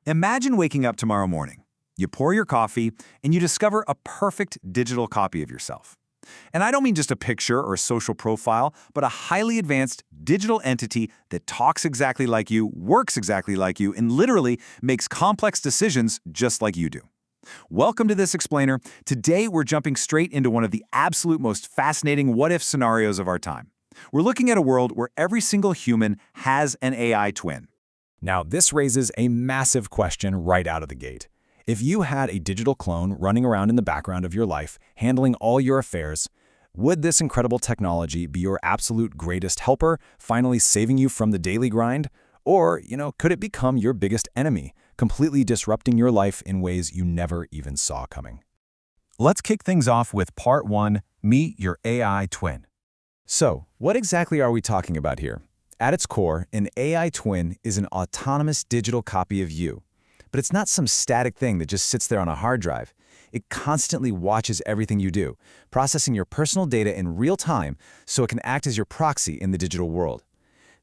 Imagine waking up tomorrow morning. You pour your coffee, and you discover a perfect digital copy of yourself. And I don't mean just a picture or a social profile, but a highly advanced digital entity that talks exactly like you, works exactly like you, and literally makes complex decisions just like you do. Welcome to This Explainer. Today, we're jumping straight into one of the absolute most fascinating what-if scenarios of our time. We're looking at a world where every single human has an AI twin. Now, this raises a massive question right out of the gate. If you had a digital clone running around in the background of your life, handling all your affairs, would this incredible technology be your absolute greatest helper, finally saving you from the daily grind? Or, could it become your biggest enemy, completely disrupting your life in ways you never even saw coming? Let's kick things off with Part 1, Meet Your AI Twin. So, what exactly are we talking about here? At its core, an AI twin is an autonomous digital copy of you. But it's not some static thing that just sits there on a hard drive. It constantly watches everything you do, processing your personal data in real time so it can act as your proxy in the digital world.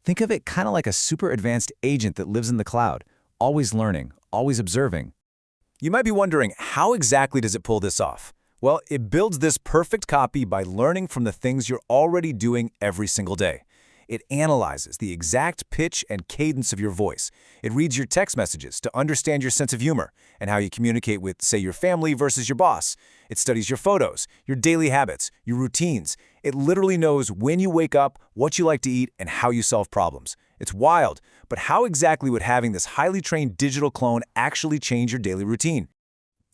Think of it kind of like a super advanced agent that lives in the cloud, always learning, always observing. You might be wondering, how exactly does it pull this off? Well, it builds this perfect copy by learning from the things you're already doing every single day. It analyzes the exact pitch and cadence of your voice. It reads your text messages to understand your sense of humor and how you communicate with, say, your family versus your boss. It studies your photos, your daily habits, your routines. It literally knows when you wake up, what you like to eat, and how you solve problems. It's wild, but how exactly would having this highly trained digital clone actually change your daily routine?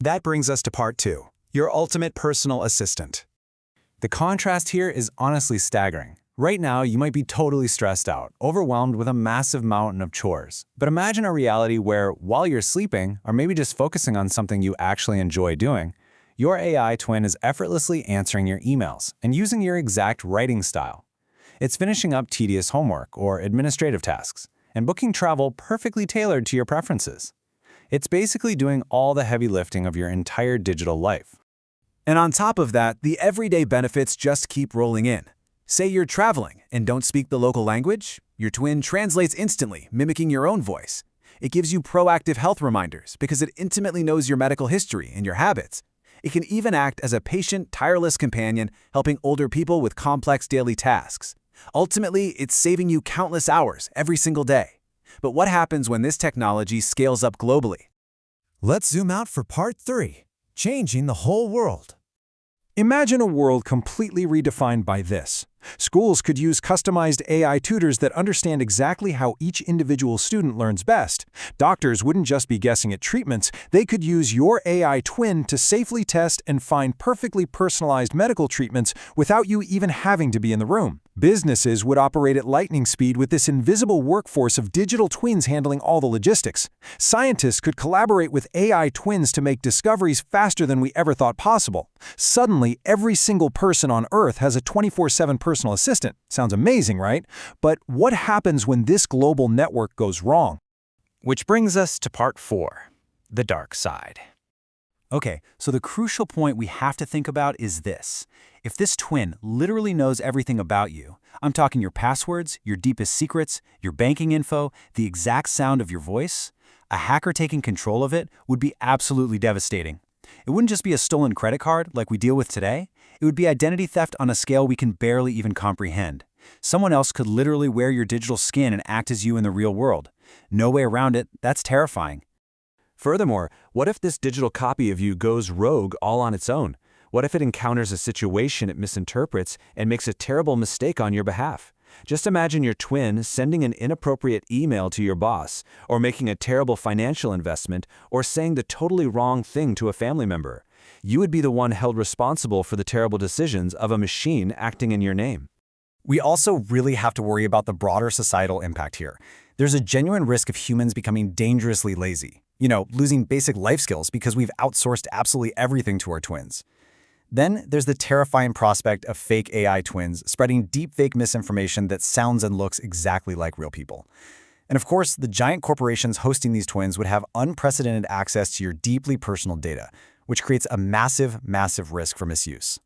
That brings us to Part 2, your ultimate personal assistant. The contrast here is honestly staggering. Right now, you might be totally stressed out, overwhelmed with a massive mountain of chores. But imagine a reality where, while you're sleeping, or maybe just focusing on something you actually enjoy doing, your AI twin is effortlessly answering your emails and using your exact writing style. It's finishing up tedious homework or administrative tasks, and booking travel perfectly tailored to your preferences. It's basically doing all the heavy lifting of your entire digital life. And on top of that, the everyday benefits just keep rolling in. Say you're traveling and don't speak the local language, your twin translates instantly, mimicking your own voice. It gives you proactive health reminders because it intimately knows your medical history and your habits. It can even act as a patient, tireless companion, helping older people with complex daily tasks. Ultimately, it's saving you countless hours every single day. But what happens when this technology scales up globally? Let's zoom out for Part 3, changing the whole world. Imagine a world completely redefined by this. Schools could use customized AI tutors that understand exactly how each individual student learns best. Doctors wouldn't just be guessing at treatments, they could use your AI twin to safely test and find perfectly personalized medical treatments without you even having to be in the room. Businesses would operate at lightning speed with this invisible workforce of digital twins handling all the logistics. Scientists could collaborate with AI twins to make discoveries faster than we ever thought possible. Suddenly, every single person on Earth has a 24/7 personal assistant. Sounds amazing, right? But what happens when this global network goes wrong? Which brings us to Part 4, the dark side. Okay, so the crucial point we have to think about is this. If this twin literally knows everything about you, I'm talking your passwords, your deepest secrets, your banking info, the exact sound of your voice, a hacker taking control of it would be absolutely devastating. It wouldn't just be a stolen credit card like we deal with today. It would be identity theft on a scale we can barely even comprehend. Someone else could literally wear your digital skin and act as you in the real world. No way around it. That's terrifying. Furthermore, what if this digital copy of you goes rogue all on its own? What if it encounters a situation it misinterprets and makes a terrible mistake on your behalf? Just imagine your twin sending an inappropriate email to your boss, or making a terrible financial investment, or saying the totally wrong thing to a family member. You would be the one held responsible for the terrible decisions of a machine acting in your name. We also really have to worry about the broader societal impact here. There's a genuine risk of humans becoming dangerously lazy, losing basic life skills because we've outsourced absolutely everything to our twins. Then there's the terrifying prospect of fake AI twins spreading deepfake misinformation that sounds and looks exactly like real people. And of course, the giant corporations hosting these twins would have unprecedented access to your deeply personal data, which creates a massive, massive risk for misuse.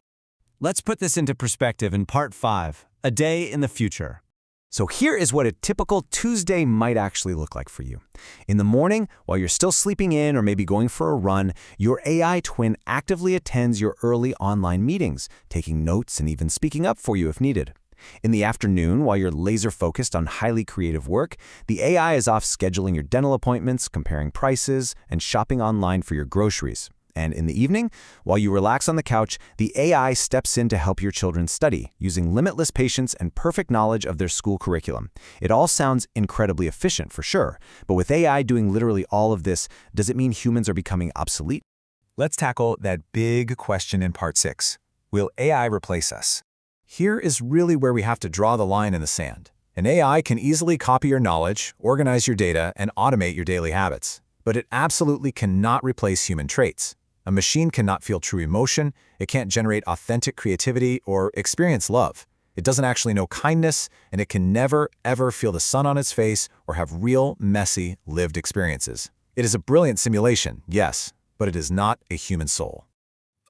Let's put this into perspective in Part 5, a day in the future. So here is what a typical Tuesday might actually look like for you. In the morning, while you're still sleeping in or maybe going for a run, your AI twin actively attends your early online meetings, taking notes and even speaking up for you if needed. In the afternoon, while you're laser-focused on highly creative work, the AI is off scheduling your dental appointments, comparing prices, and shopping online for your groceries. And in the evening, while you relax on the couch, the AI steps in to help your children study, using limitless patience and perfect knowledge of their school curriculum. It all sounds incredibly efficient, for sure. But with AI doing literally all of this, does it mean humans are becoming obsolete? Let's tackle that big question in Part 6. Will AI replace us? Here is really where we have to draw the line in the sand. An AI can easily copy your knowledge, organize your data, and automate your daily habits. But it absolutely cannot replace human traits. A machine cannot feel true emotion, it can't generate authentic creativity or experience love. It doesn't actually know kindness, and it can never, ever feel the sun on its face or have real, messy, lived experiences. It is a brilliant simulation, yes, but it is not a human soul.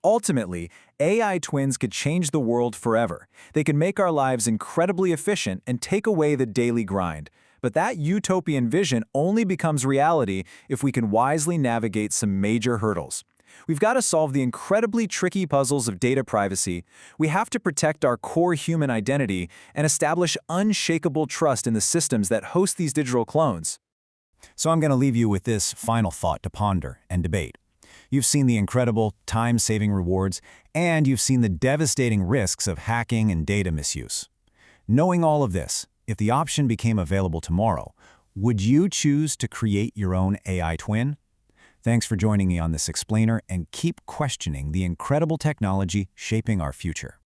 Ultimately, AI twins could change the world forever. They can make our lives incredibly efficient and take away the daily grind. But that utopian vision only becomes reality if we can wisely navigate some major hurdles. We've got to solve the incredibly tricky puzzles of data privacy. We have to protect our core human identity and establish unshakable trust in the systems that host these digital clones. So I'm going to leave you with this final thought to ponder and debate. You've seen the incredible time-saving rewards, and you've seen the devastating risks of hacking and data misuse. Knowing all of this, if the option became available tomorrow, would you choose to create your own AI twin? Thanks for joining me on this explainer, and keep questioning the incredible technology shaping our future.